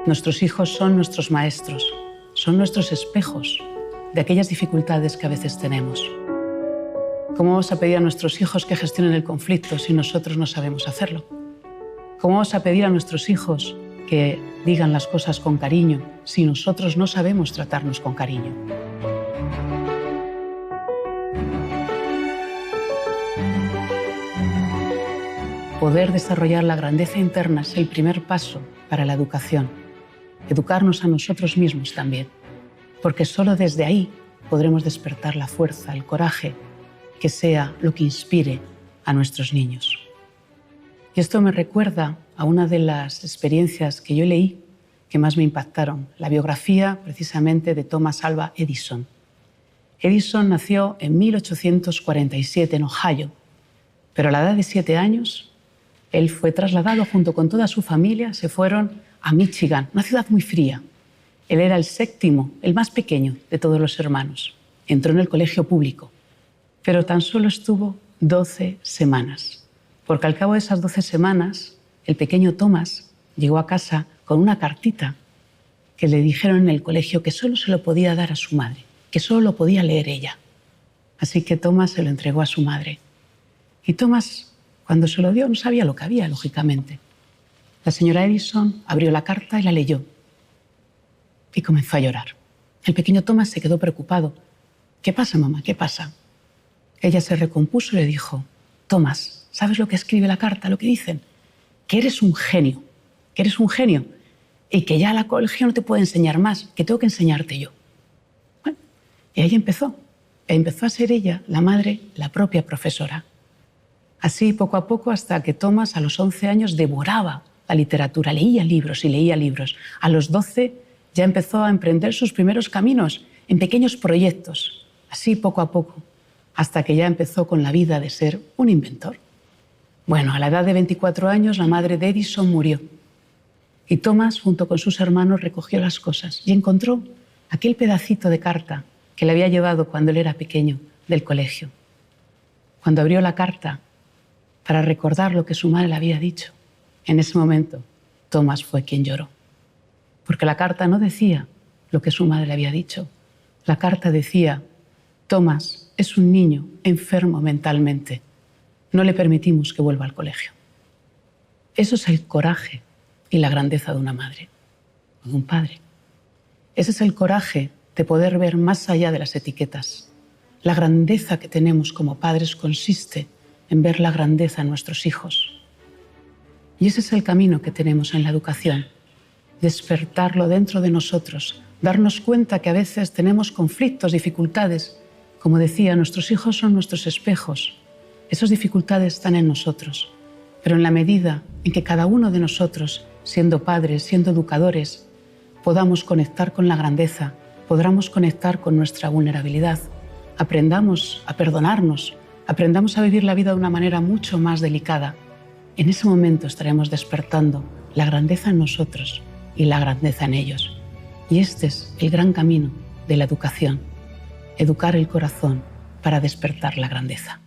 Nuestros hijos son nuestros maestros, son nuestros espejos de aquellas dificultades que a veces tenemos. ¿Cómo vamos a pedir a nuestros hijos que gestionen el conflicto si nosotros no sabemos hacerlo? ¿Cómo vamos a pedir a nuestros hijos que digan las cosas con cariño si nosotros no sabemos tratarnos con cariño? Poder desarrollar la grandeza interna es el primer paso para la educación. Educarnos a nosotros mismos también, porque solo desde ahí podremos despertar la fuerza, el coraje, que sea lo que inspire a nuestros niños. Y esto me recuerda a una de las experiencias que yo leí que más me impactaron, la biografía precisamente de Thomas Alva Edison. Edison nació en 1847 en Ohio, pero a la edad de 7 años él fue trasladado junto con toda su familia, se fueron a Michigan, una ciudad muy fría. Él era el séptimo, el más pequeño de todos los hermanos. Entró en el colegio público, pero tan solo estuvo 12 semanas, porque al cabo de esas 12 semanas, el pequeño Thomas llegó a casa con una cartita que le dijeron en el colegio que solo se lo podía dar a su madre, que solo lo podía leer ella. Así que Thomas se lo entregó a su madre. Y Thomas, cuando se lo dio, no sabía lo que había, lógicamente. La señora Edison abrió la carta y la leyó. Y comenzó a llorar. El pequeño Thomas se quedó preocupado. ¿Qué pasa, mamá? ¿Qué pasa? Ella se recompuso y le dijo: Thomas, ¿sabes lo que escribe la carta? Lo que dicen, que eres un genio, y que ya la colegio no te puede enseñar más, que tengo que enseñarte yo. Bueno, y ahí empezó. Empezó a ser ella, la madre, la propia profesora. Así, poco a poco, hasta que Thomas, a los 11 años, devoraba la literatura, leía libros y leía libros. A los 12 ya empezó a emprender sus primeros caminos en pequeños proyectos, así poco a poco, hasta que ya empezó con la vida de ser un inventor. Bueno, a la edad de 24 años, la madre de Edison murió. Y Thomas, junto con sus hermanos, recogió las cosas y encontró aquel pedacito de carta que le había llevado cuando él era pequeño del colegio. Cuando abrió la carta para recordar lo que su madre le había dicho, en ese momento Thomas fue quien lloró. Porque la carta no decía lo que su madre le había dicho. La carta decía: Thomas es un niño enfermo mentalmente. No le permitimos que vuelva al colegio. Eso es el coraje y la grandeza de una madre o de un padre. Ese es el coraje de poder ver más allá de las etiquetas. La grandeza que tenemos como padres consiste en ver la grandeza en nuestros hijos. Y ese es el camino que tenemos en la educación. Despertarlo dentro de nosotros, darnos cuenta que a veces tenemos conflictos, dificultades. Como decía, nuestros hijos son nuestros espejos. Esas dificultades están en nosotros. Pero en la medida en que cada uno de nosotros, siendo padres, siendo educadores, podamos conectar con la grandeza, podamos conectar con nuestra vulnerabilidad, aprendamos a perdonarnos, aprendamos a vivir la vida de una manera mucho más delicada, en ese momento estaremos despertando la grandeza en nosotros y la grandeza en ellos. Y este es el gran camino de la educación, educar el corazón para despertar la grandeza.